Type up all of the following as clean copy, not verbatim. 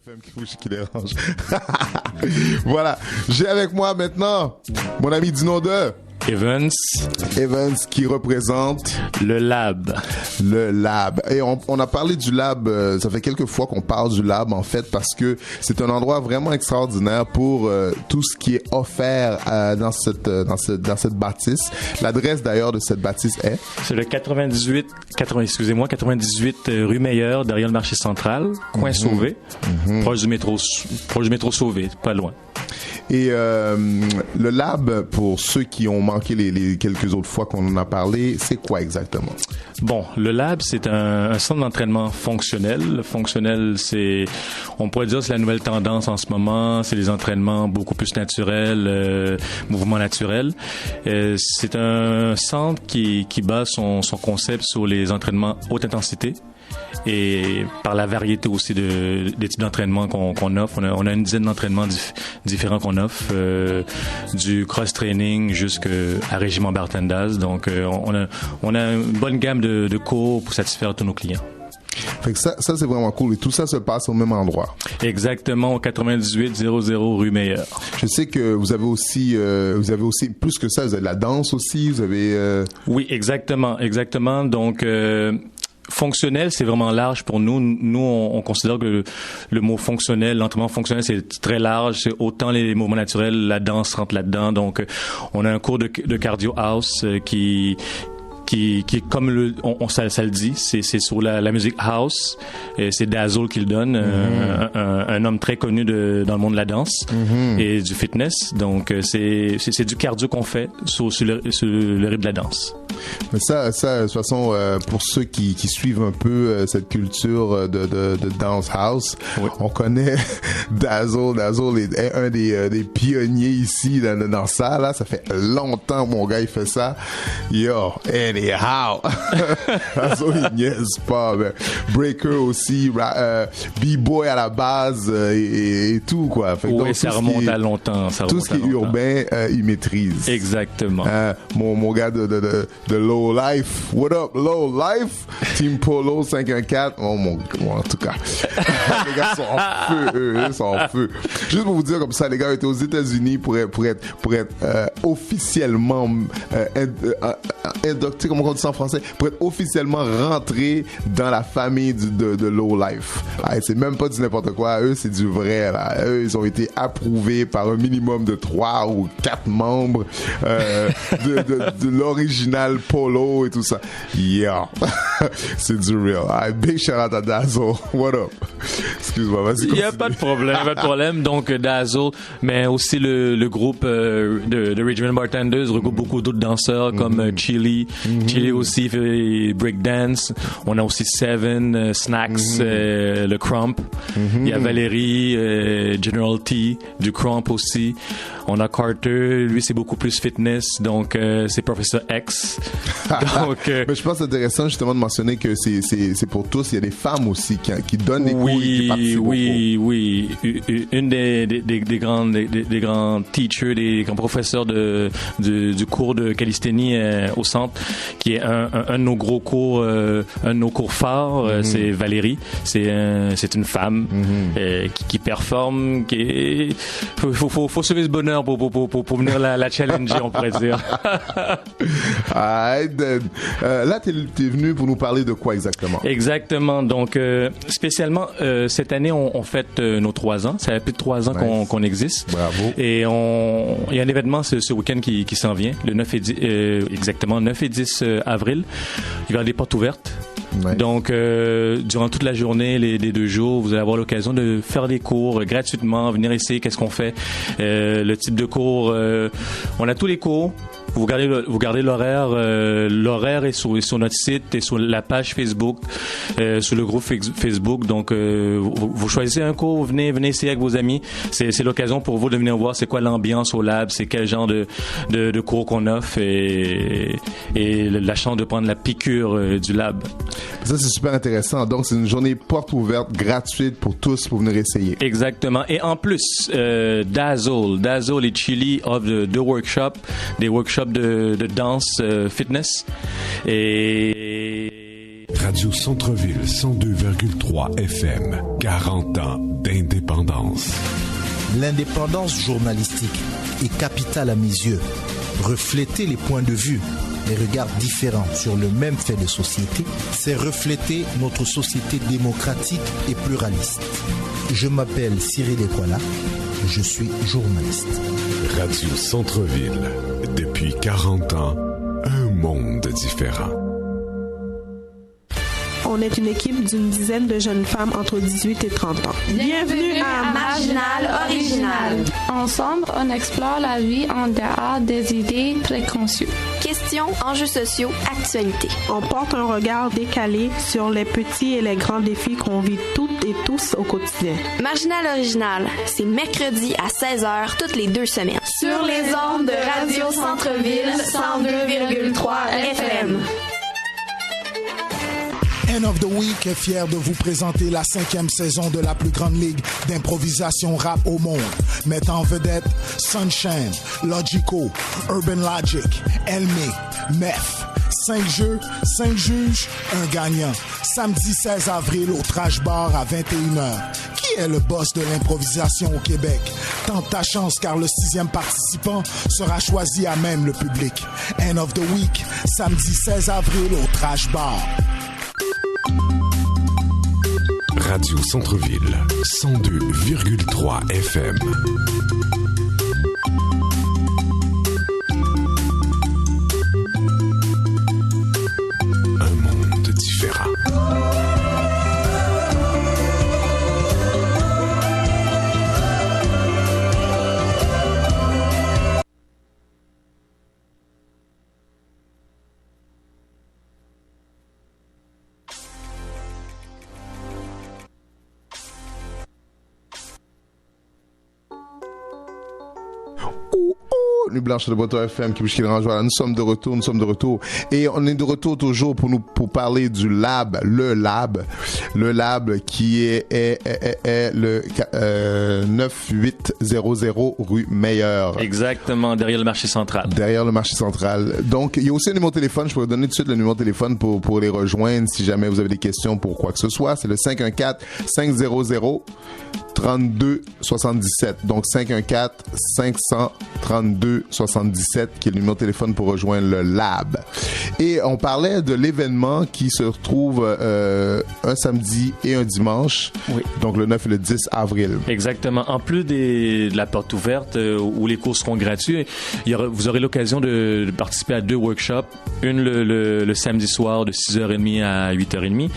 FM qui dérange. Voilà. J'ai avec moi maintenant mon ami du nom de Evans qui représente le lab. Le lab. Et on a parlé du lab, ça fait quelques fois qu'on parle du lab en fait parce que c'est un endroit vraiment extraordinaire pour tout ce qui est offert dans cette bâtisse. L'adresse d'ailleurs de cette bâtisse est? C'est le 98 rue Meilleure, derrière le marché central, coin Sauvé, proche du métro Sauvé, pas loin. Et le lab, pour ceux qui ont manqué les quelques autres fois qu'on en a parlé, c'est quoi exactement? Bon, le lab, c'est un centre d'entraînement fonctionnel. Le fonctionnel, on pourrait dire, c'est la nouvelle tendance en ce moment. C'est les entraînements beaucoup plus naturels, mouvements naturels. C'est un centre qui base son concept sur les entraînements haute intensité. Et par la variété aussi des types d'entraînement qu'on offre. On a une dizaine d'entraînements différents qu'on offre, du cross-training jusqu'à régiment Bartendaz. Donc, on a une bonne gamme de cours pour satisfaire tous nos clients. Fait que ça c'est vraiment cool. Et tout ça se passe au même endroit. Exactement, au 9800 rue Meilleure. Je sais que vous avez aussi plus que ça, vous avez de la danse aussi, vous avez... Oui, exactement. Donc, fonctionnel, c'est vraiment large pour nous. Nous, on considère que le mot fonctionnel, l'entraînement fonctionnel, c'est très large. C'est autant les mouvements naturels, la danse rentre là-dedans. Donc, on a un cours de cardio house qui comme ça le dit, c'est sur la musique house. Et c'est Dazzle qui le donne, un homme très connu dans le monde de la danse et du fitness. Donc c'est du cardio qu'on fait sur le rythme de la danse. Mais ça de toute façon pour ceux qui suivent un peu cette culture de dance house, oui. On connaît Dazzle est un des pionniers ici dans ça là. Ça fait longtemps mon gars il fait ça. Yo, anyhow. Dazzle il niaise pas. Mais Breaker aussi, B-boy à la base et tout quoi. Fait oui, donc, ça remonte à longtemps. Tout ce qui est urbain, il maîtrise. Exactement. Mon gars de Low Life. What up, Low Life? Team Polo 514. Oh en tout cas. Les gars sont en feu, eux sont en feu. Juste pour vous dire comme ça, les gars étaient aux États-Unis pour être officiellement indoctrés, comment on dit ça en français? Pour être officiellement rentrés dans la famille de Low Life. C'est même pas du n'importe quoi. Eux, c'est du vrai, là. Eux, ils ont été approuvés par un minimum de 3 ou 4 membres de l'original Polo et tout ça. Yeah. C'est du real. Big shout out à Dazzle. What up? Excuse-moi, vas-y. Il n'y a pas de problème. Donc, Dazzle, mais aussi le groupe de Regiment Bartenders regroupe beaucoup d'autres danseurs comme Chili. Chili aussi fait breakdance. On a aussi Seven, Snacks, le Crump. Il y a Valérie, General T, du Crump aussi. On a Carter, lui c'est beaucoup plus fitness, donc c'est Professor X. Donc, mais je pense que c'est intéressant justement de mentionner que c'est pour tous. Il y a des femmes aussi qui donnent des cours et qui participent oui. Une des grands teachers, des grands professeurs du cours de calisthénie au centre, qui est un de nos gros cours, un de nos cours phares, c'est Valérie. C'est une femme qui performe, faut sauver ce bonheur pour venir la challenger, on pourrait dire. Là, t'es venu pour nous parler de quoi exactement? Exactement. Donc, spécialement, cette année, on fête nos 3 ans. Ça fait plus de 3 ans qu'on existe. Bravo. Et il y a un événement ce week-end qui s'en vient, le 9 et 10, exactement, 9 et 10 avril. Il y aura des portes ouvertes. Ouais. Donc, durant toute la journée, les 2 jours, vous allez avoir l'occasion de faire des cours gratuitement, venir essayer qu'est-ce qu'on fait, le type de cours. On a tous les cours. Vous gardez l'horaire. L'horaire est sur notre site et sur la page Facebook, sur le groupe Facebook. Donc, vous choisissez un cours, venez essayer avec vos amis. C'est l'occasion pour vous de venir voir c'est quoi l'ambiance au lab, c'est quel genre de cours qu'on offre et la chance de prendre la piqûre du lab. Ça, c'est super intéressant. Donc, c'est une journée porte ouverte, gratuite pour tous pour venir essayer. Exactement. Et en plus, Dazzle et Chili offrent des workshops de danse fitness. Et Radio Centre-Ville 102,3 FM. 40 ans d'indépendance. L'indépendance journalistique est capitale à mes yeux. Refléter les points de vue, les regards différents sur le même fait de société, c'est refléter notre société démocratique et pluraliste. Je m'appelle Cyril Ekwala, je suis journaliste. Radio Centre-Ville, depuis 40 ans, un monde différent. On est une équipe d'une dizaine de jeunes femmes entre 18 et 30 ans. Bienvenue à Marginal Original. Ensemble, on explore la vie en dehors des idées préconçues. Questions, enjeux sociaux, actualités. On porte un regard décalé sur les petits et les grands défis qu'on vit toutes et tous au quotidien. Marginal Original, c'est mercredi à 16h toutes les 2 semaines. Sur les ondes de Radio Centre-Ville 102,3 FM. End of the Week est fier de vous présenter la 5e saison de la plus grande ligue d'improvisation rap au monde. Mettant en vedette Sunshine, Logico, Urban Logic, Elmé, Meth. 5 jeux, 5 juges, un gagnant. Samedi 16 avril au Trash Bar à 21h. Qui est le boss de l'improvisation au Québec? Tente ta chance car le 6e participant sera choisi à même le public. End of the Week, samedi 16 avril au Trash Bar. Radio Centre-Ville 102,3 FM. Un monde différent. Nuit Blanche de Boto FM, qui bouge voilà, nous sommes de retour. Et on est de retour toujours pour parler du lab, le lab qui est le 9800 rue Meilleur. Exactement, derrière le marché central. Donc, il y a aussi un numéro de téléphone, je pourrais donner tout de suite le numéro de téléphone pour les rejoindre si jamais vous avez des questions pour quoi que ce soit. C'est le 514-500-3277. Donc, 514-532-77, qui est le numéro de téléphone pour rejoindre le lab. Et on parlait de l'événement qui se retrouve un samedi et un dimanche. Oui. Donc, le 9 et le 10 avril. Exactement. En plus de la porte ouverte où les cours seront gratuits, vous aurez l'occasion de participer à 2 workshops. Une le samedi soir de 6h30 à 8h30.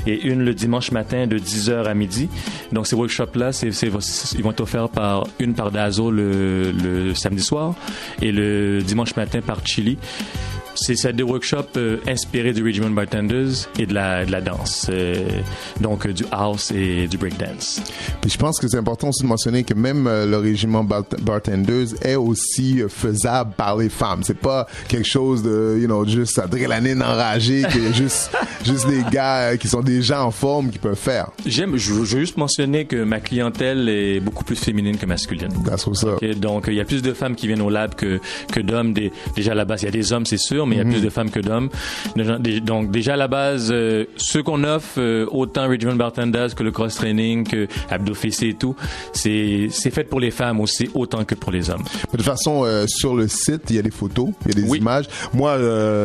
Et une le dimanche matin de 10h à midi. Donc, ces workshops-là, ils vont être offerts par Dazo le samedi soir et le dimanche matin par Chili. C'est des workshops inspirés du Regiment Bartenders et de la danse, donc du house et du breakdance. Puis je pense que c'est important aussi de mentionner que même le Régiment Bartenders est aussi faisable par les femmes. C'est pas quelque chose de, juste adrénaline enragée, qu'il y a juste des gars qui sont déjà en forme qui peuvent faire. Je veux juste mentionner que ma clientèle est beaucoup plus féminine que masculine. That's what's up. Okay? Donc, il y a plus de femmes qui viennent au lab que d'hommes. Déjà à la base, il y a des hommes, c'est sûr, mais il y a plus de femmes que d'hommes. Donc, déjà à la base, ceux qu'on offre, autant Regiment Bartenders que le cross-training, que Abdo Fessé et tout, c'est fait pour les femmes aussi, autant que pour les hommes. De toute façon, sur le site, il y a des photos, il y a des images. Moi,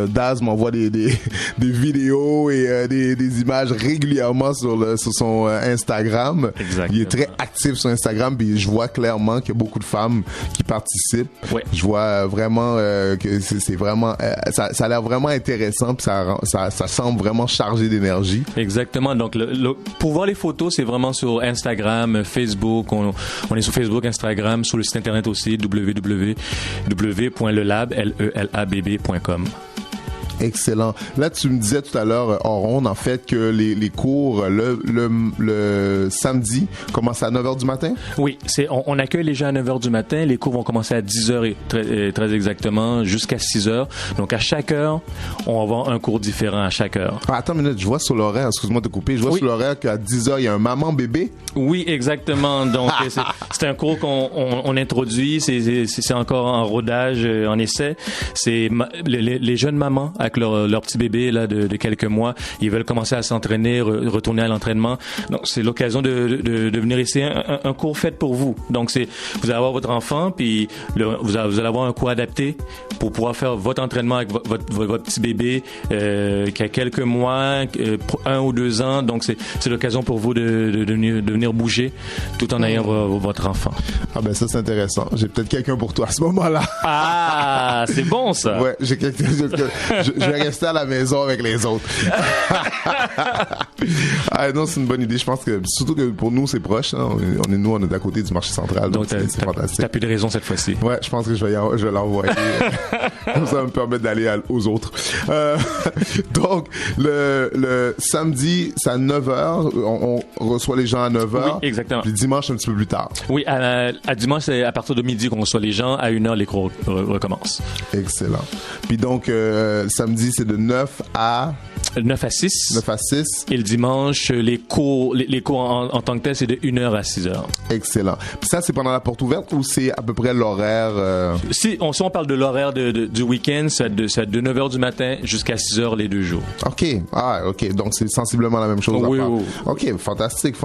Daz m'envoie des vidéos et des images régulièrement sur son Instagram. Exactement. Il est très actif sur Instagram, puis je vois clairement qu'il y a beaucoup de femmes qui participent. Ouais. Je vois vraiment que c'est vraiment... ça a l'air vraiment intéressant, puis ça semble vraiment chargé d'énergie. Exactement. Donc, pour voir les photos, c'est vraiment sur Instagram, Facebook. On est sur Facebook, Instagram, sur le site internet aussi, www.lelabb.com. Excellent. Là, tu me disais tout à l'heure, hors onde, en fait, que les cours, le samedi, commencent à 9h du matin? Oui, on accueille les gens à 9h du matin. Les cours vont commencer à 10h très exactement, jusqu'à 6h. Donc, à chaque heure, on va avoir un cours différent à chaque heure. Ah, attends une minute, je vois sur l'horaire, excuse-moi de te couper, je vois sur l'horaire qu'à 10h, il y a un maman-bébé? Oui, exactement. Donc, c'est un cours qu'on introduit. C'est encore en rodage, en essai. C'est les jeunes mamans à avec leur petit bébé là de quelques mois, ils veulent commencer à s'entraîner, retourner à l'entraînement. Donc c'est l'occasion de venir essayer un cours fait pour vous. Donc vous allez avoir votre enfant, puis vous allez avoir un cours adapté pour pouvoir faire votre entraînement avec votre petit bébé qui a quelques mois, 1 ou 2 ans. Donc c'est l'occasion pour vous de venir bouger tout en ayant votre enfant. Ah ben ça c'est intéressant. J'ai peut-être quelqu'un pour toi à ce moment-là. Ah, c'est bon ça. Ouais, j'ai quelqu'un. Je vais rester à la maison avec les autres. Ah non, c'est une bonne idée. Je pense que surtout que pour nous c'est proche. Hein. On est à côté du marché central. Donc c'est fantastique. T'as plus de raison cette fois-ci. Ouais, je pense que je vais l'envoyer. Comme ça va me permettre d'aller aux autres. Donc le samedi c'est à 9h. On reçoit les gens à 9h. Oui, exactement. Puis dimanche un petit peu plus tard. Oui, à dimanche c'est à partir de midi qu'on reçoit les gens. À 1h les cours recommencent. Excellent. Puis donc samedi c'est de 9 à 6. 9 à 6. Et le dimanche, les cours en tant que tel, c'est de 1h à 6h. Excellent. Puis ça, c'est pendant la porte ouverte ou c'est à peu près l'horaire? Si on parle de l'horaire du week-end, c'est de 9h du matin jusqu'à 6h les 2 jours. OK. Ah, OK. Donc, c'est sensiblement la même chose. Oui. OK. Fantastique.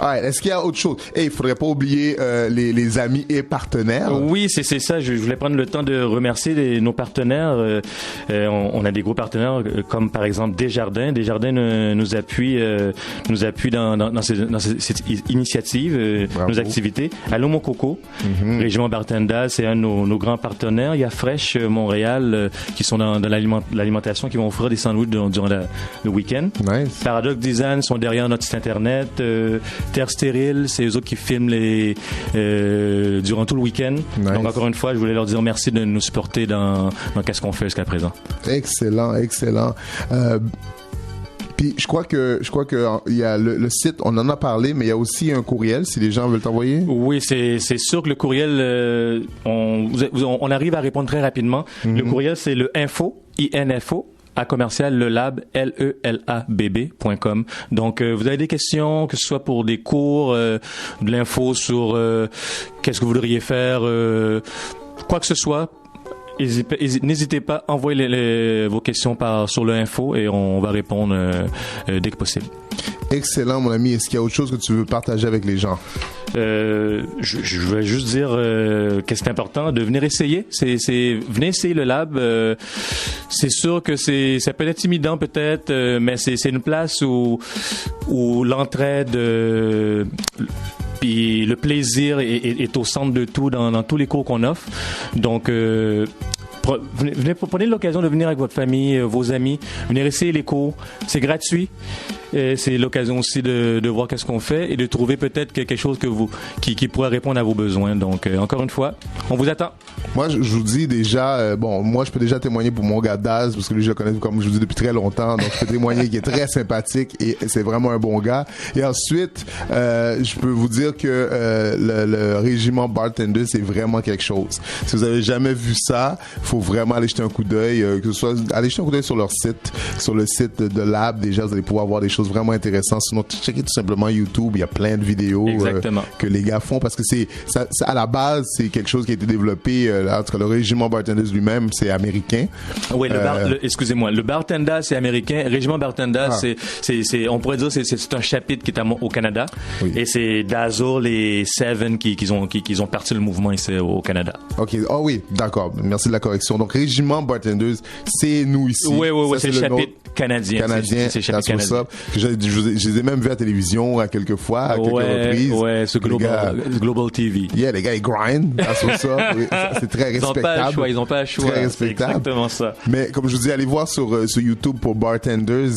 Ah, est-ce qu'il y a autre chose? Il faudrait pas oublier les amis et partenaires. Oui, c'est ça. Je voulais prendre le temps de remercier nos partenaires. On a des gros partenaires comme par exemple Desjardins. Desjardins nous appuie dans cette initiative, nos activités. Allô mon coco, Régiment Bartenda, c'est un de nos grands partenaires. Il y a Fresh Montréal qui sont dans l'alimentation, qui vont offrir des sandwichs durant le week-end. Nice. Paradox Design sont derrière notre site internet. Terre Stérile, c'est eux autres qui filment durant tout le week-end. Nice. Donc encore une fois, je voulais leur dire merci de nous supporter dans qu'est-ce qu'on fait jusqu'à présent. Excellent. Puis je crois que il y a le site, on en a parlé, mais il y a aussi un courriel si les gens veulent t'envoyer. Oui, c'est sûr que le courriel, on arrive à répondre très rapidement. Le courriel, c'est le info à commercial lelab lelabb.com. Donc vous avez des questions, que ce soit pour des cours, de l'info sur qu'est-ce que vous voudriez faire, quoi que ce soit. N'hésitez pas, envoyez vos questions sur le info et on va répondre dès que possible. Excellent, mon ami. Est-ce qu'il y a autre chose que tu veux partager avec les gens? Je vais juste dire que c'est important de venir essayer. Venez essayer le lab. C'est sûr que ça peut être intimidant peut-être, mais c'est une place où l'entraide puis le plaisir est au centre de tout dans tous les cours qu'on offre. Donc prenez l'occasion de venir avec votre famille, vos amis, venir essayer les cours. C'est gratuit. C'est l'occasion aussi de voir qu'est-ce qu'on fait et de trouver peut-être quelque chose qui pourrait répondre à vos besoins. Donc, encore une fois, on vous attend. Moi, je vous dis déjà, moi, je peux déjà témoigner pour mon gars Daz, parce que lui, je le connais, comme je vous dis, depuis très longtemps. Donc, je peux témoigner qu'il est très sympathique et c'est vraiment un bon gars. Et ensuite, je peux vous dire que le régiment Bartender, c'est vraiment quelque chose. Si vous avez jamais vu ça, faut vraiment aller jeter un coup d'œil, que ce soit aller jeter un coup d'œil sur leur site, sur le site de Lab. Déjà, vous allez pouvoir voir des choses vraiment intéressantes. Sinon, checkez tout simplement YouTube. Il y a plein de vidéos que les gars font parce que ça, à la base, c'est quelque chose qui a été développé. En tout cas, le régiment Bartenders lui-même, c'est américain. Oui, excusez-moi. Le Bartenda, c'est américain. Régiment Bartenda, on pourrait dire, c'est un chapitre qui est au Canada. Oui. Et c'est Dazzle et Seven qui ont parti le mouvement ici au Canada. OK. Oh oui, d'accord. Merci de la correction. Donc, régiment Bartenders, c'est nous ici. Oui, c'est le chapitre canadien. C'est chapitre canadien. Je les ai même vus à la télévision à quelques fois, à quelques reprises. Ouais, sur Global TV. Yeah, les gars, ils grind à ça. Oui, c'est très respectable. Ils n'ont pas le choix. Très respectable. C'est exactement ça. Mais comme je vous dis, allez voir sur YouTube pour Bartenders.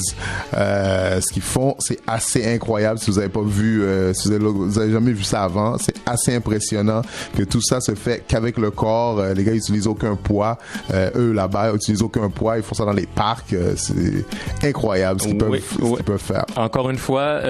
Ce qu'ils font, c'est assez incroyable. Si vous n'avez pas vu, si vous avez jamais vu ça avant, c'est assez impressionnant que tout ça se fait qu'avec le corps. Les gars, ils utilisent aucun poids. Eux, là-bas, ils utilisent aucun poids. Ils font ça dans les parcs. C'est incroyable ce qu'ils peuvent faire. Encore une fois,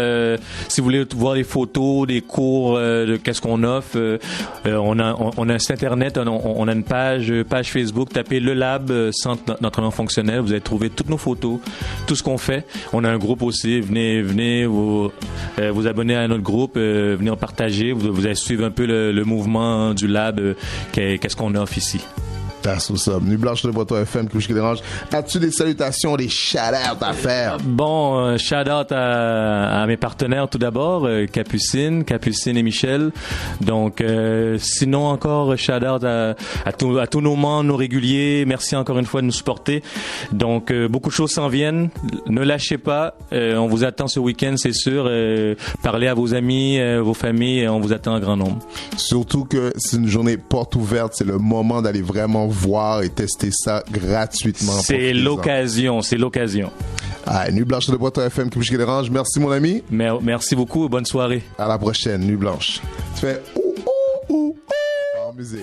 si vous voulez voir les photos, des cours, de qu'est-ce qu'on offre, on a un site internet, on a une page Facebook, tapez le Lab Centre d'entraînement fonctionnel, vous allez trouver toutes nos photos, tout ce qu'on fait. On a un groupe aussi, venez vous abonner à notre groupe, venir partager, vous allez suivre un peu le mouvement du Lab, qu'est-ce qu'on offre ici. That's what's up. Nuit Blanche de Boiteau FM, Couche qui dérange. As-tu des salutations, des shout-outs à faire? Bon, shout-out à mes partenaires tout d'abord, Capucine et Michel. Donc, sinon encore, shout-out à tous nos membres, nos réguliers. Merci encore une fois de nous supporter. Donc, beaucoup de choses s'en viennent. Ne lâchez pas. On vous attend ce week-end, c'est sûr. Parlez à vos amis, vos familles. On vous attend en grand nombre. Surtout que c'est une journée porte ouverte. C'est le moment d'aller vraiment voir et tester ça gratuitement. C'est l'occasion. Nuit Blanche de Boiteau FM, Couche qui dérange. Merci mon ami. Merci beaucoup. Bonne soirée. À la prochaine, Nuit Blanche. Tu fais en musique.